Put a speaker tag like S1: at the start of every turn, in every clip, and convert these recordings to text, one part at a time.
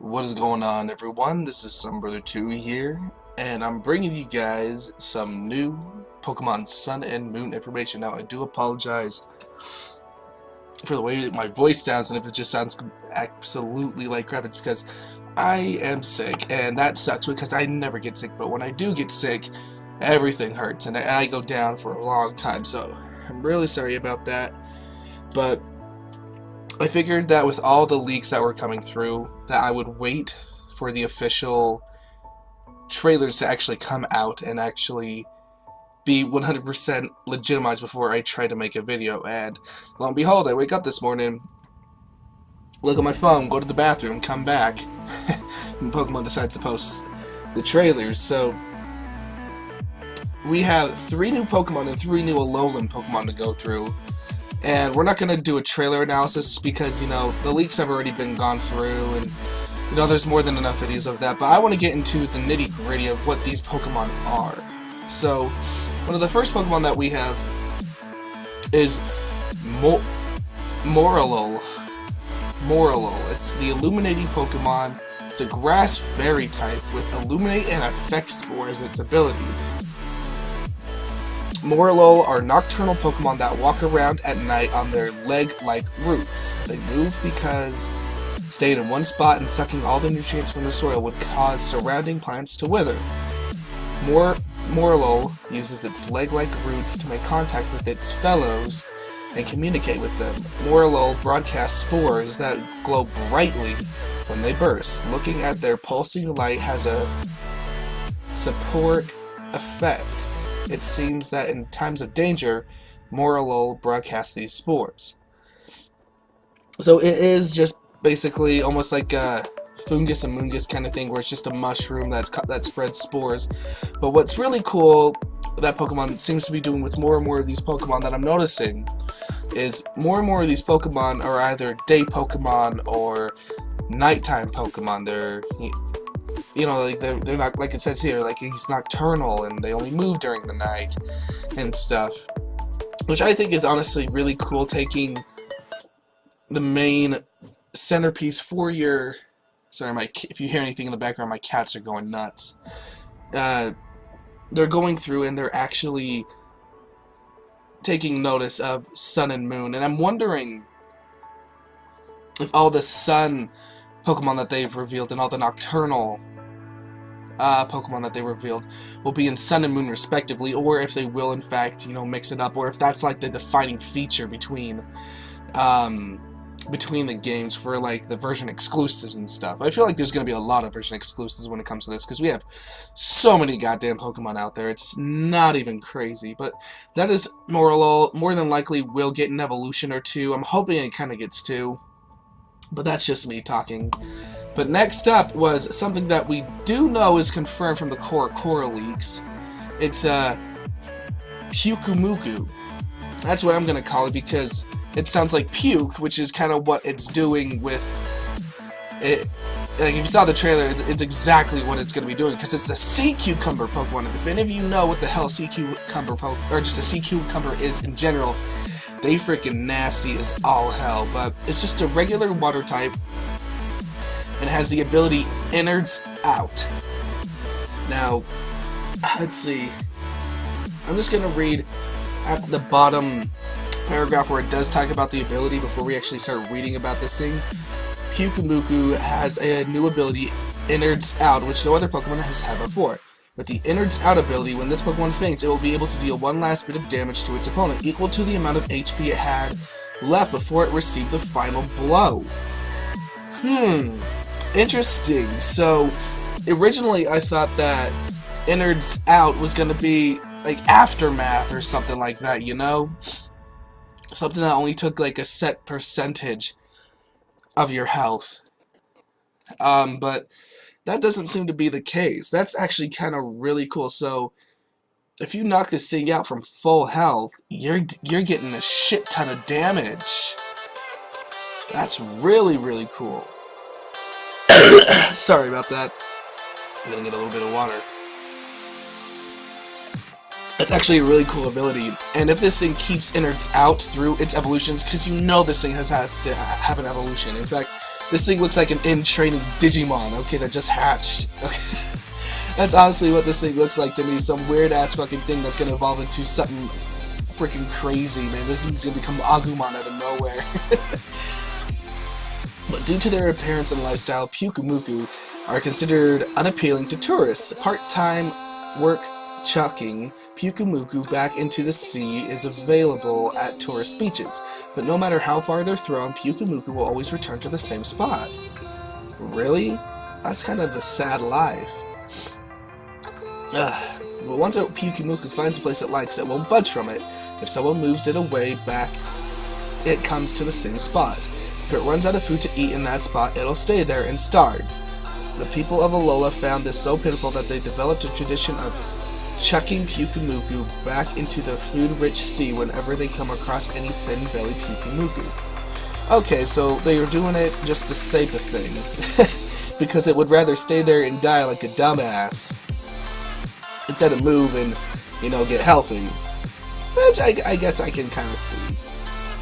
S1: What is going on, everyone? This is Sunbrother2 here, and I'm bringing you guys some new Pokemon Sun and Moon information. Now, I do apologize for the way that my voice sounds, and if it just sounds absolutely like crap, it's because I am sick, and that sucks because I never get sick, but when I do get sick, everything hurts, and I go down for a long time, so I'm really sorry about that, but I figured that with all the leaks that were coming through, that I would wait for the official trailers to actually come out and actually be 100% legitimized before I try to make a video. And lo and behold, I wake up this morning, look at my phone, go to the bathroom, come back, and Pokemon decides to post the trailers. So we have 3 new Pokemon and 3 new Alolan Pokemon to go through. And we're not going to do a trailer analysis because, you know, the leaks have already been gone through and, you know, there's more than enough videos of that. But I want to get into the nitty-gritty of what these Pokemon are. So, one of the first Pokemon that we have is Morelull. It's the Illuminating Pokemon. It's a Grass Fairy type with Illuminate and Effect Spore as its abilities. Morelull are nocturnal Pokemon that walk around at night on their leg-like roots. They move because staying in one spot and sucking all the nutrients from the soil would cause surrounding plants to wither. Morelull uses its leg-like roots to make contact with its fellows and communicate with them. Morelull broadcasts spores that glow brightly when they burst. Looking at their pulsing light has a soporific effect. It seems that in times of danger, Morelull broadcasts these spores. So it is just basically almost like a Fungus and Moongus kind of thing, where it's just a mushroom that spreads spores. But what's really cool that Pokemon seems to be doing with more and more of these Pokemon that I'm noticing is more and more of these Pokemon are either day Pokemon or nighttime Pokemon. They're, you know, like they're not, like it says here, like he's nocturnal and they only move during the night and stuff, which I think is honestly really cool, taking the main centerpiece for your, sorry, if you hear anything in the background, my cats are going nuts. They're going through and they're actually taking notice of Sun and Moon, and I'm wondering if all the Sun Pokemon that they've revealed and all the nocturnal Pokemon that they revealed will be in Sun and Moon respectively, or if they will in fact, you know, mix it up, or if that's like the defining feature between the games for like the version exclusives and stuff. I feel like there's going to be a lot of version exclusives when it comes to this, because we have so many goddamn Pokemon out there, it's not even crazy. But that is Morelull. More than likely will get an evolution or two. I'm hoping it kind of gets 2, but that's just me talking. But next up was something that we do know is confirmed from the Core leaks. It's Pukumuku. That's what I'm gonna call it because it sounds like puke, which is kind of what it's doing with it. Like if you saw the trailer, it's exactly what it's gonna be doing, because it's a sea cucumber Pokemon. And if any of you know what the hell sea cucumber or just a sea cucumber is in general, they freaking nasty as all hell. But it's just a regular water type and has the ability Innards Out. Now, let's see. I'm just gonna read at the bottom paragraph where it does talk about the ability before we actually start reading about this thing. Pukumuku has a new ability, Innards Out, which no other Pokemon has had before. With the Innards Out ability, when this Pokemon faints, it will be able to deal one last bit of damage to its opponent, equal to the amount of HP it had left before it received the final blow. Interesting. So, originally I thought that Innards Out was going to be like Aftermath or something like that, you know? Something that only took like a set percentage of your health. But that doesn't seem to be the case. That's actually kind of really cool. So, if you knock this thing out from full health, you're getting a shit ton of damage. That's really, really cool. Sorry about that. I'm gonna get a little bit of water. That's actually a really cool ability, and if this thing keeps Innards Out through its evolutions, because you know this thing has to have an evolution. In fact, This thing looks like an in-training Digimon, okay, that just hatched. Okay. That's honestly what this thing looks like to me, some weird-ass fucking thing that's gonna evolve into something freaking crazy, man. This thing's gonna become Agumon out of nowhere. But due to their appearance and lifestyle, Pyukumuku are considered unappealing to tourists. Part-time work chucking Pyukumuku back into the sea is available at tourist beaches, but no matter how far they're thrown, Pyukumuku will always return to the same spot. Really? That's kind of a sad life. But once a Pyukumuku finds a place it likes, it won't budge from it. If someone moves it away back, it comes to the same spot. If it runs out of food to eat in that spot, it'll stay there and starve. The people of Alola found this so pitiful that they developed a tradition of chucking Pyukumuku back into the food-rich sea whenever they come across any thin-bellied Pyukumuku. Okay, so they were doing it just to save the thing, because it would rather stay there and die like a dumbass instead of move and, you know, get healthy. Which I guess I can kind of see.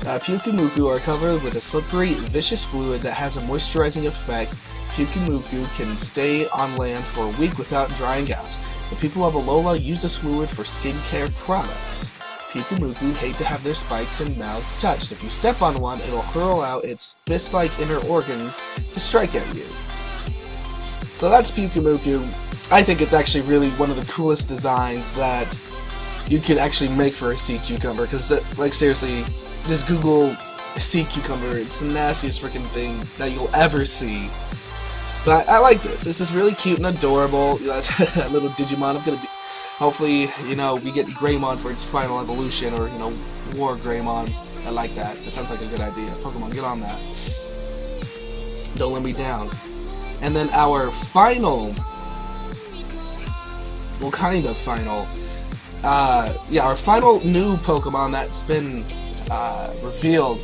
S1: Pyukumuku are covered with a slippery, vicious fluid that has a moisturizing effect. Pyukumuku can stay on land for a week without drying out. The people of Alola use this fluid for skincare products. Pyukumuku hate to have their spikes and mouths touched. If you step on one, it'll hurl out its fist-like inner organs to strike at you. So that's Pyukumuku. I think it's actually really one of the coolest designs that you could actually make for a sea cucumber, because, like, seriously, just Google sea cucumber. It's the nastiest freaking thing that you'll ever see. But I like this. This is really cute and adorable. That little Digimon. I'm gonna be. Hopefully, you know, we get Greymon for its final evolution, or, you know, War Greymon. I like that. That sounds like a good idea. Pokemon, get on that. Don't let me down. And then our final. Well, kind of final. Yeah, our final new Pokemon that's been revealed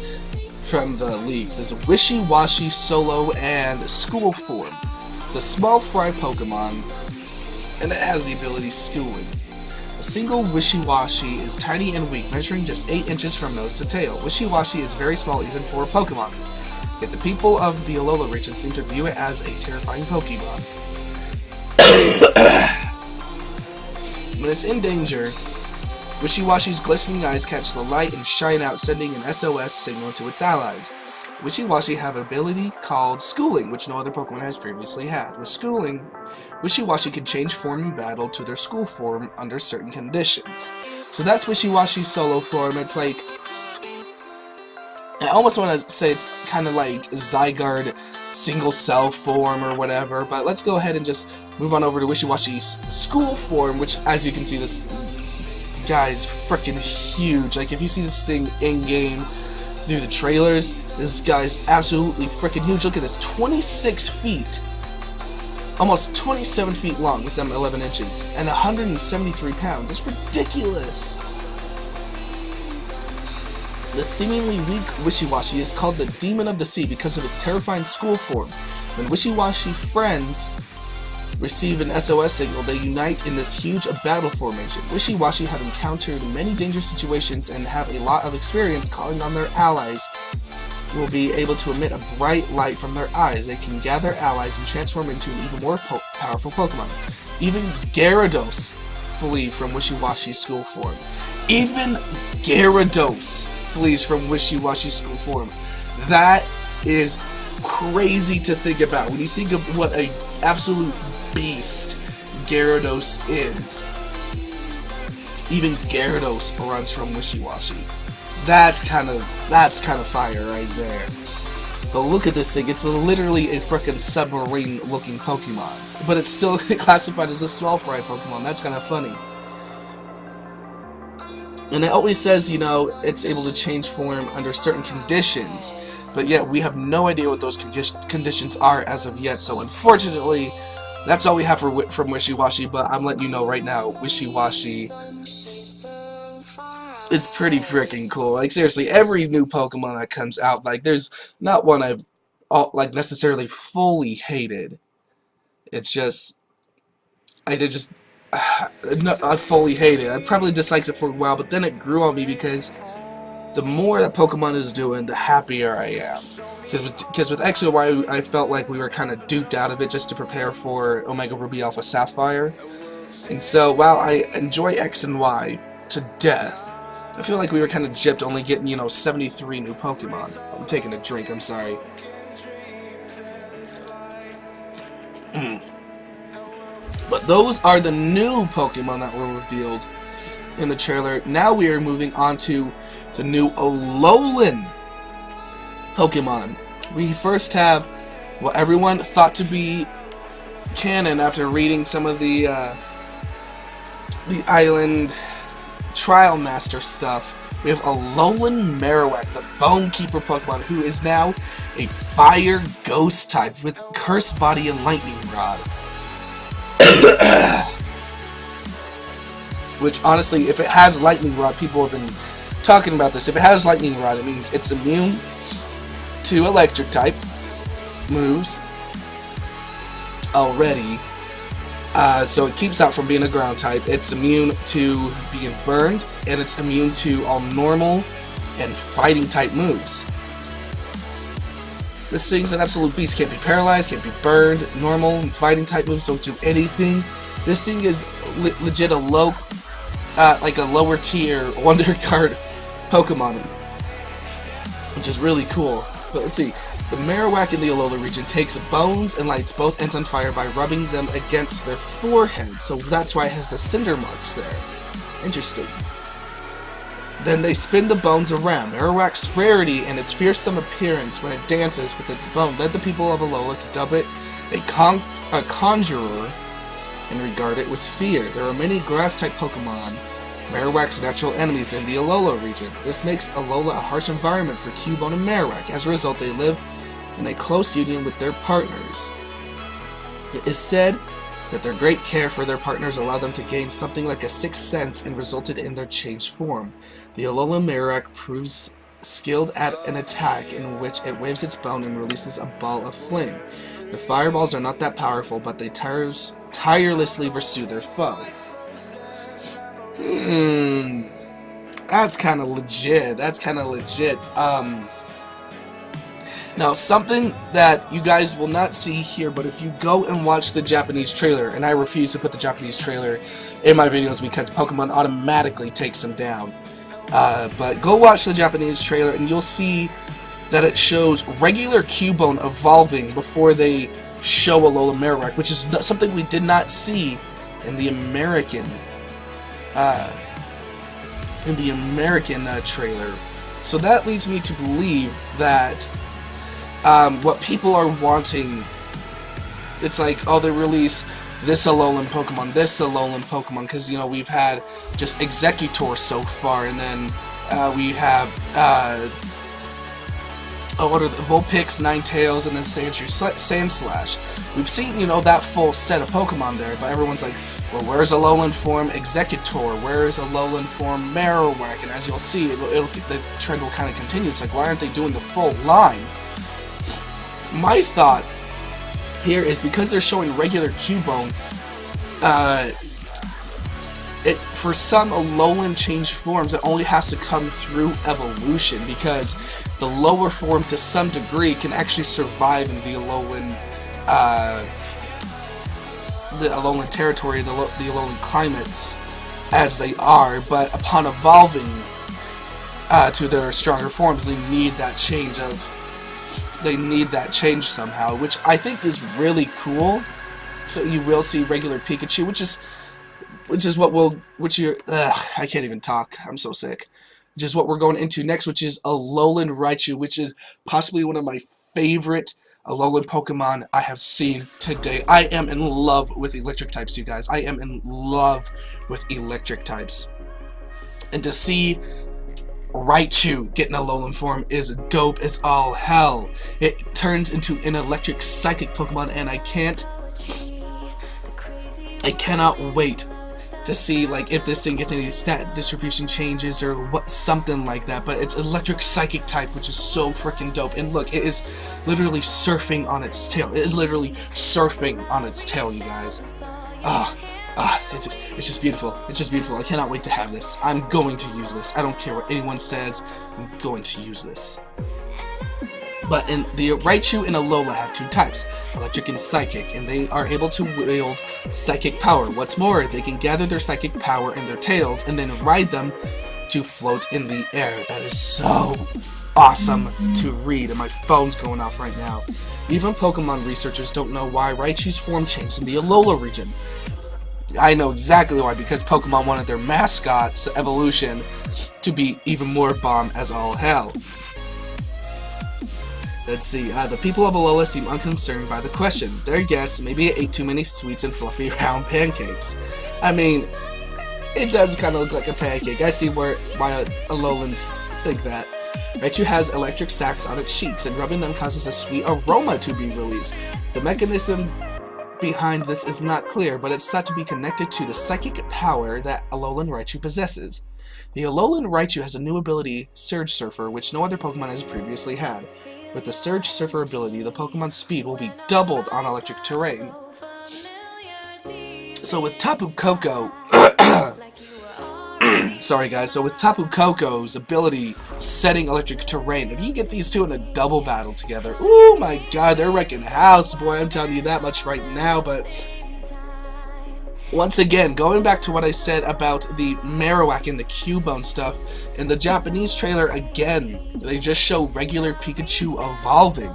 S1: from the leaks is a Wishiwashi Solo and School form. It's a small fry Pokemon, and it has the ability Schooling. A single Wishiwashi is tiny and weak, measuring just 8 inches from nose to tail. Wishiwashi is very small even for a Pokemon, yet the people of the Alola region seem to view it as a terrifying Pokemon. When it's in danger, Wishiwashi's glistening eyes catch the light and shine out, sending an SOS signal to its allies. Wishiwashi have an ability called Schooling, which no other Pokemon has previously had. With Schooling, Wishiwashi can change form in battle to their school form under certain conditions. So that's Wishiwashi's solo form. It's like, I almost want to say it's kind of like Zygarde single cell form or whatever, but let's go ahead and just move on over to Wishiwashi's school form, which, as you can see, this guy's freaking huge. Like, if you see this thing in-game through the trailers, this guy's absolutely freaking huge. Look at this, 26 feet, almost 27 feet long with them 11 inches, and 173 pounds. It's ridiculous. The seemingly weak Wishiwashi is called the Demon of the Sea because of its terrifying school form. When Wishiwashi friends receive an SOS signal, they unite in this huge battle formation. Wishiwashi have encountered many dangerous situations and have a lot of experience calling on their allies who will be able to emit a bright light from their eyes. They can gather allies and transform into an even more powerful Pokemon. Even Gyarados flee from Wishiwashi's school form. Even Gyarados flees from Wishiwashi's school form. That is crazy to think about when you think of what a absolute beast Gyarados is. Even Gyarados runs from Wishiwashi. That's kind of fire right there. But look at this thing. It's literally a frickin' submarine-looking Pokemon, but it's still classified as a small fry Pokemon. That's kind of funny. And it always says, you know, it's able to change form under certain conditions, but yet we have no idea what those conditions are as of yet. So unfortunately, that's all we have from Wishiwashi, but I'm letting you know right now, Wishiwashi is pretty freaking cool. Like, seriously, every new Pokemon that comes out, like, there's not one I've necessarily fully hated. It's just, not fully hate it. I probably disliked it for a while, but then it grew on me because the more that Pokemon is doing, the happier I am. Because with X and Y, I felt like we were kind of duped out of it just to prepare for Omega Ruby Alpha Sapphire. And so, while I enjoy X and Y to death, I feel like we were kind of gypped only getting, 73 new Pokemon. I'm taking a drink, I'm sorry. But those are the new Pokemon that were revealed in the trailer. Now we are moving on to the new Alolan Pokemon. We first have what everyone thought to be canon after reading some of the Island Trial Master stuff. We have Alolan Marowak, the Bone Keeper Pokemon, who is now a Fire Ghost type with Cursed Body and Lightning Rod. Which, honestly, if it has Lightning Rod, people have been talking about this. If it has Lightning Rod, it means it's immune to Electric type moves already. So it keeps out from being a ground type. It's immune to being burned, and it's immune to all normal and fighting type moves. This thing's an absolute beast. Can't be paralyzed, can't be burned. Normal and fighting type moves don't do anything. This thing is legit a like a lower tier Wonder Card Pokemon, which is really cool. But let's see. The Marowak in the Alola region takes bones and lights both ends on fire by rubbing them against their forehead. So that's why it has the cinder marks there. Interesting. Then they spin the bones around. Marowak's rarity and its fearsome appearance when it dances with its bone led the people of Alola to dub it a conjurer and regard it with fear. There are many grass-type Pokemon, Marowak's natural enemies in the Alola region. This makes Alola a harsh environment for Cubone and Marowak. As a result, they live in a close union with their partners. It is said that their great care for their partners allowed them to gain something like a sixth sense and resulted in their changed form. The Alolan Marowak proves skilled at an attack in which it waves its bone and releases a ball of flame. The fireballs are not that powerful, but they tirelessly pursue their foe. That's kind of legit. Now, something that you guys will not see here, but if you go and watch the Japanese trailer, and I refuse to put the Japanese trailer in my videos because Pokemon automatically takes them down, but go watch the Japanese trailer and you'll see that it shows regular Cubone evolving before they show Alolan Marowak, which is something we did not see in the American trailer. So that leads me to believe that what people are wanting, it's like, oh, they release this Alolan Pokemon, because, we've had just Executor so far, and then we have, what are the Vulpix, Ninetales, and then Sandslash. We've seen, that full set of Pokemon there, but everyone's like, well, where's Alolan form Executor? Where's Alolan form Marowak? And as you'll see, the trend will kind of continue. It's like, why aren't they doing the full line? My thought here is because they're showing regular Cubone, for some Alolan changed forms, it only has to come through evolution, because the lower form, to some degree, can actually survive in the Alolan territory, the Alolan climates as they are, but upon evolving to their stronger forms, they need that change somehow, which I think is really cool. So you will see regular Pikachu, I can't even talk, I'm so sick. Which is what we're going into next, which is Alolan Raichu, which is possibly one of my favorite Alolan Pokemon I have seen today. I am in love with electric types, you guys. I am in love with electric types. And to see Raichu get an Alolan form is dope as all hell. It turns into an electric psychic Pokemon, and I cannot wait to see, like, if this thing gets any stat distribution changes or what, something like that. But it's electric psychic type, which is so freaking dope. And look, it is literally surfing on its tail. It is literally surfing on its tail, you guys. It's just beautiful. It's just beautiful. I cannot wait to have this. I'm going to use this. I don't care what anyone says. I'm going to use this. But in the Raichu and Alola have two types, electric and psychic, and they are able to wield psychic power. What's more, they can gather their psychic power in their tails and then ride them to float in the air. That is so awesome to read, and my phone's going off right now. Even Pokemon researchers don't know why Raichu's form changed in the Alola region. I know exactly why, because Pokemon wanted their mascot's evolution to be even more bomb as all hell. Let's see, the people of Alola seem unconcerned by the question. Their guess, maybe it ate too many sweets and fluffy round pancakes. I mean, it does kind of look like a pancake. I see why Alolans think that. Raichu has electric sacs on its cheeks, and rubbing them causes a sweet aroma to be released. The mechanism behind this is not clear, but it's thought to be connected to the psychic power that Alolan Raichu possesses. The Alolan Raichu has a new ability, Surge Surfer, which no other Pokemon has previously had. With the Surge Surfer ability, the Pokemon's speed will be doubled on electric terrain. So with Tapu Koko... Sorry guys, so with Tapu Koko's ability setting electric terrain, if you get these two in a double battle together, oh my god, they're wrecking house, boy, I'm telling you that much right now. But once again, going back to what I said about the Marowak and the Cubone stuff, in the Japanese trailer, again, they just show regular Pikachu evolving.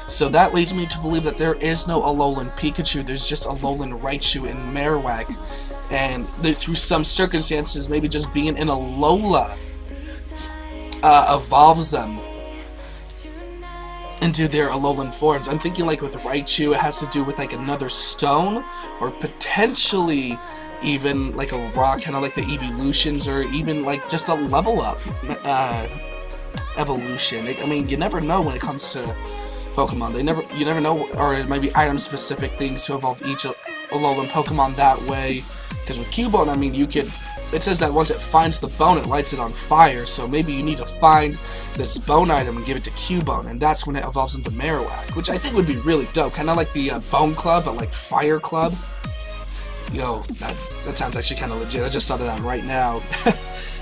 S1: So that leads me to believe that there is no Alolan Pikachu, there's just Alolan Raichu and Marowak. And through some circumstances, maybe just being in Alola evolves them into their Alolan forms. I'm thinking like with Raichu, it has to do with like another stone, or potentially even like a rock, kind of like the evolutions, or even like just a level up evolution. I mean, you never know when it comes to Pokemon. You never know, or it might be item specific things to evolve each Alolan Pokemon that way. Because with Cubone, I mean, it says that once it finds the bone, it lights it on fire, so maybe you need to find this bone item and give it to Cubone, and that's when it evolves into Marowak, which I think would be really dope, kind of like the Bone Club, but like Fire Club. Yo, that sounds actually kind of legit. I just thought of that right now.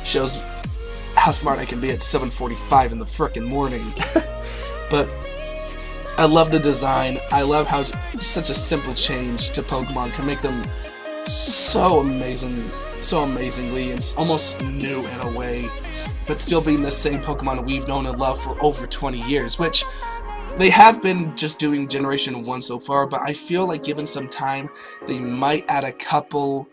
S1: Shows how smart I can be at 7:45 in the frickin' morning. But I love the design. I love how such a simple change to Pokemon can make them so amazingly, and almost new in a way, but still being the same Pokemon we've known and loved for over 20 years, which they have been just doing Generation 1 so far, but I feel like given some time, they might add a couple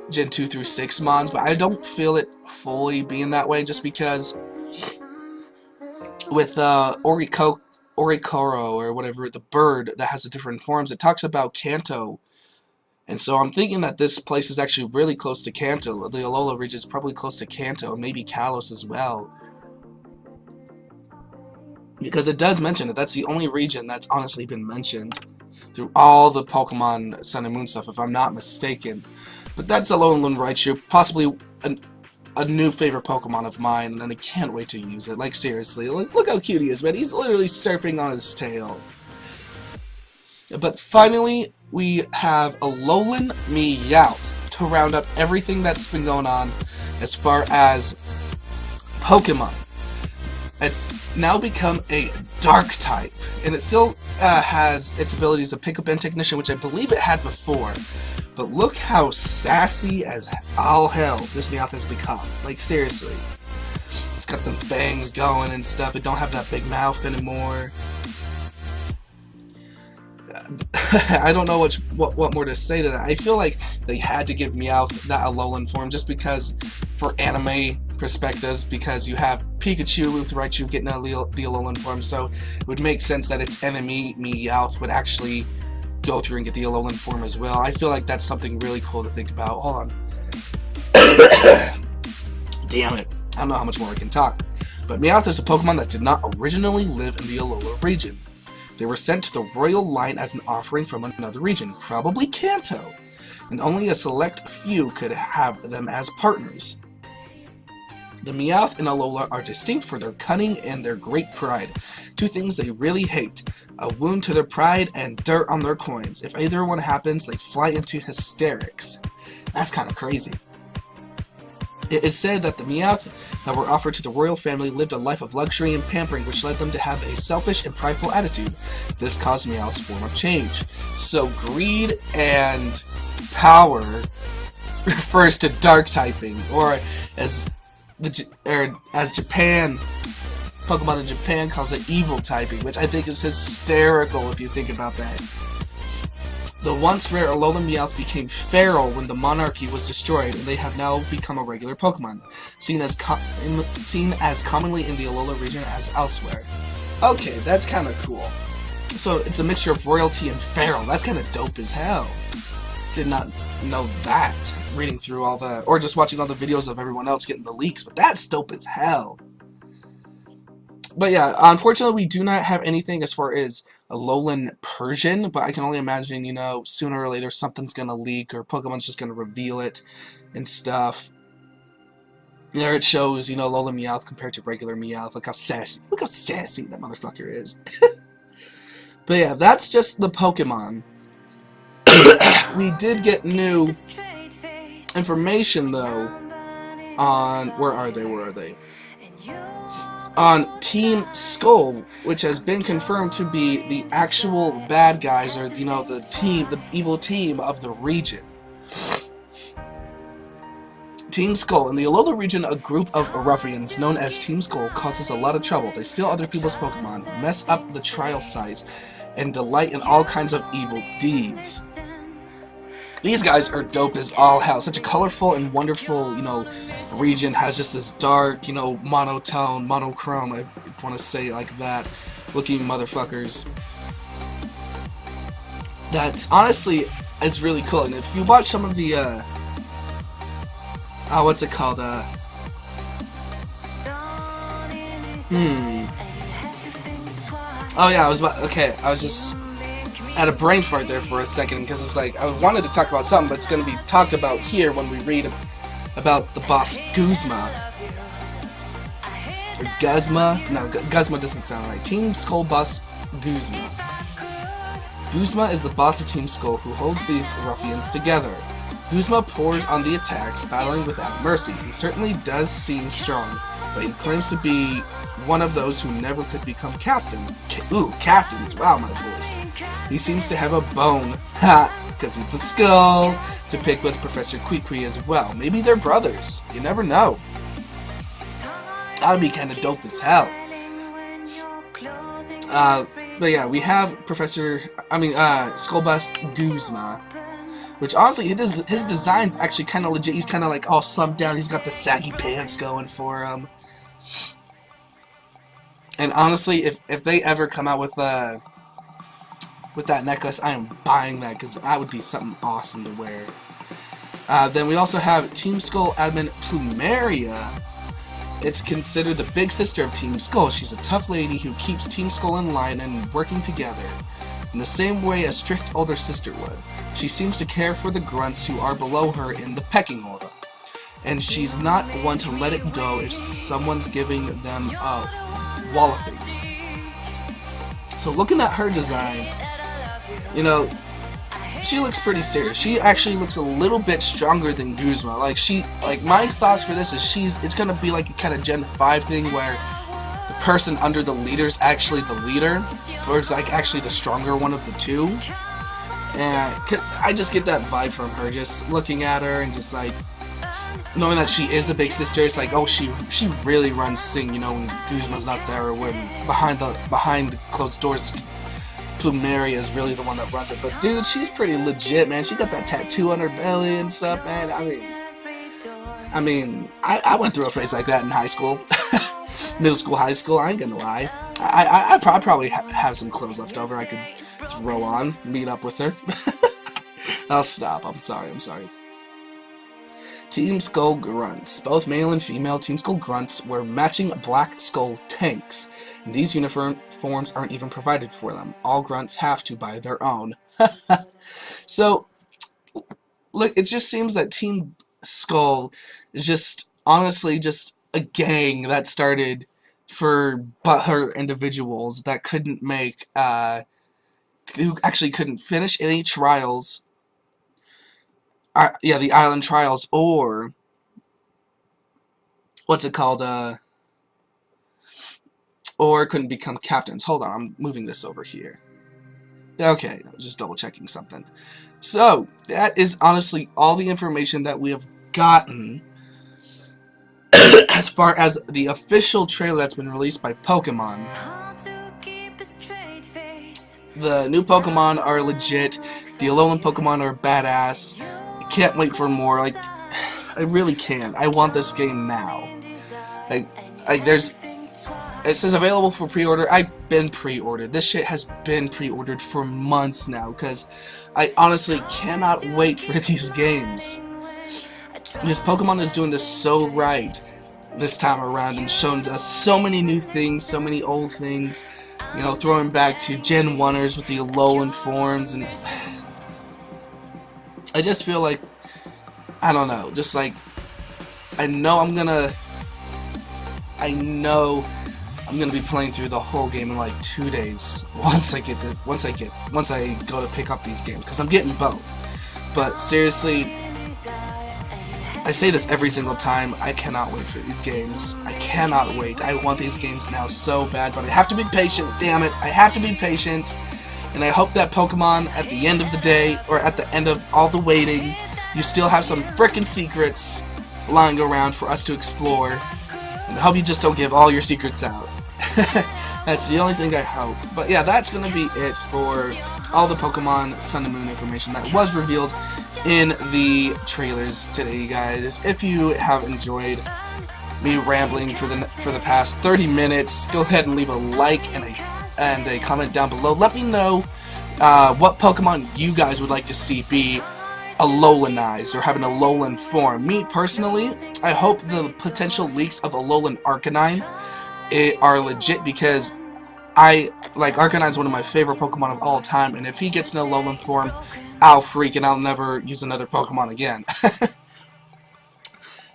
S1: Gen 2 through 6 mods, but I don't feel it fully being that way, just because with Oricoro, or whatever, the bird that has the different forms, it talks about Kanto. And so I'm thinking that this place is actually really close to Kanto. The Alola region is probably close to Kanto, maybe Kalos as well. Because it does mention that that's the only region that's honestly been mentioned through all the Pokemon Sun and Moon stuff, if I'm not mistaken. But that's Alolan Raichu, possibly a new favorite Pokemon of mine, and I can't wait to use it. Like, seriously, look how cute he is, man. He's literally surfing on his tail. But finally, we have Alolan Meowth to round up everything that's been going on as far as Pokemon. It's now become a Dark type, and it still has its abilities of Pick-up and Technician, which I believe it had before. But look how sassy as all hell this Meowth has become. Like, seriously. It's got the fangs going and stuff. It don't have that big mouth anymore. I don't know what more to say to that. I feel like they had to give Meowth that Alolan form just because, for anime perspectives, because you have Pikachu with Raichu getting the Alolan form, so it would make sense that its enemy, Meowth, would actually go through and get the Alolan form as well. I feel like that's something really cool to think about. Hold on. Damn it. I don't know how much more I can talk. But Meowth is a Pokemon that did not originally live in the Alola region. They were sent to the royal line as an offering from another region, probably Kanto, and only a select few could have them as partners. The Meowth and Alola are distinct for their cunning and their great pride, two things they really hate, a wound to their pride and dirt on their coins. If either one happens, they fly into hysterics. That's kind of crazy. It is said that the Meowth that were offered to the royal family lived a life of luxury and pampering, which led them to have a selfish and prideful attitude. This caused Meowth's form of change. So greed and power refers to dark typing, or as Japan, Pokemon in Japan calls it evil typing, which I think is hysterical if you think about that. The once rare Alolan Meowth became feral when the monarchy was destroyed, and they have now become a regular Pokemon, seen as commonly in the Alola region as elsewhere. Okay, that's kind of cool. So it's a mixture of royalty and feral. That's kind of dope as hell. Did not know that, reading through all the, or just watching all the videos of everyone else getting the leaks, but that's dope as hell. But yeah, unfortunately we do not have anything as far as Alolan Persian, but I can only imagine, you know, sooner or later something's gonna leak, or Pokemon's just gonna reveal it and stuff. There it shows, you know, Alolan Meowth compared to regular Meowth. Look how sassy that motherfucker is. But yeah, that's just the Pokemon. We did get new information though on where are they? On Team Skull, which has been confirmed to be the actual bad guys, or you know, the evil team of the region. Team Skull. In the Alola region, a group of ruffians known as Team Skull causes a lot of trouble. They steal other people's Pokemon, mess up the trial sites, and delight in all kinds of evil deeds. These guys are dope as all hell. Such a colorful and wonderful, you know, region. Has just this dark, you know, monochrome, I want to say it like that, looking motherfuckers. That's, honestly, it's really cool. And if you watch some of the, what's it called, oh yeah, I was just had a brain fart there for a second, because it's like, I wanted to talk about something, but it's going to be talked about here when we read about the boss Guzma. Or Guzma? No, Guzma doesn't sound right. Team Skull boss Guzma. Guzma is the boss of Team Skull, who holds these ruffians together. Guzma pours on the attacks, battling without mercy. He certainly does seem strong, but he claims to be one of those who never could become captain. Captains, wow, my boys. He seems to have a bone, because it's a skull, to pick with Professor Queequeg as well. Maybe they're brothers, you never know. That would be kind of dope as hell. But yeah, we have Skullboss Guzma, which honestly, his design's actually kind of legit. He's kind of like all slumped down, he's got the saggy pants going for him. And honestly, if they ever come out with that necklace, I am buying that, because that would be something awesome to wear. Then we also have Team Skull admin Plumeria. It's considered the big sister of Team Skull. She's a tough lady who keeps Team Skull in line and working together, in the same way a strict older sister would. She seems to care for the grunts who are below her in the pecking order, and she's not one to let it go if someone's giving them a walloping. So looking at her design, you know, she looks pretty serious. She actually looks a little bit stronger than Guzma. Like my thoughts for this is it's gonna be like a kind of Gen 5 thing where the person under the leader's actually the leader, or it's like actually the stronger one of the two. And I just get that vibe from her, just looking at her and just like knowing that she is the big sister. It's like, oh, she really runs Sing, you know, when Guzma's not there, or when behind closed doors Plumeria is really the one that runs it. But dude, she's pretty legit, man. She got that tattoo on her belly and stuff, man. I mean, I went through a phase like that in high school, middle school, high school. I ain't gonna lie. I probably have some clothes left over I could throw on, meet up with her. I'll stop. I'm sorry. Team Skull Grunts. Both male and female Team Skull Grunts wear matching black skull tanks, and these uniforms aren't even provided for them. All Grunts have to buy their own. So, look, it just seems that Team Skull is just, honestly, just a gang that started for butthurt individuals that couldn't make, who actually couldn't finish any trials. The island trials, or what's it called, or couldn't become captains. Hold on, I'm moving this over here. Okay, just double checking something. So, that is honestly all the information that we have gotten as far as the official trailer that's been released by Pokemon. The new Pokemon are legit. The Alolan Pokemon are badass. I can't wait for more. Like, I really can't. I want this game now. It says available for pre-order. I've been pre-ordered. This shit has been pre-ordered for months now, because I honestly cannot wait for these games. Because Pokemon is doing this so right this time around and showing us so many new things, so many old things. You know, throwing back to Gen 1ers with the Alolan forms, and I just feel like, I don't know, just like, I know I'm gonna be playing through the whole game in like 2 days once I go to pick up these games, because I'm getting both. But seriously, I say this every single time, I cannot wait for these games. I cannot wait. I want these games now so bad, but I have to be patient, damn it. I have to be patient, and I hope that Pokemon, at the end of the day, or at the end of all the waiting, you still have some frickin' secrets lying around for us to explore, and I hope you just don't give all your secrets out. That's the only thing I hope. But yeah, that's gonna be it for all the Pokemon Sun and Moon information that was revealed in the trailers today, you guys. If you have enjoyed me rambling for the past 30 minutes, go ahead and leave a like and a comment down below. Let me know what Pokemon you guys would like to see be Alolanized or have an Alolan form. Me personally, I hope the potential leaks of Alolan Arcanine are legit, because Arcanine's one of my favorite Pokemon of all time, and if he gets an Alolan form, I'll freak and I'll never use another Pokemon again.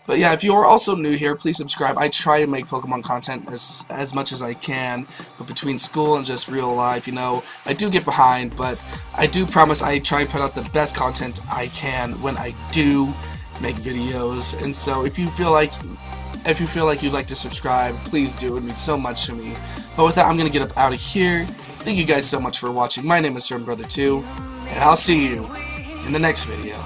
S1: But yeah, if you are also new here, please subscribe. I try to make Pokemon content as much as I can, but between school and just real life, you know, I do get behind, but I do promise I try to put out the best content I can when I do make videos. And so if you feel like you'd like to subscribe, please do. It would mean so much to me. But with that, I'm going to get up out of here. Thank you guys so much for watching. My name is ServantBrother2, and I'll see you in the next video.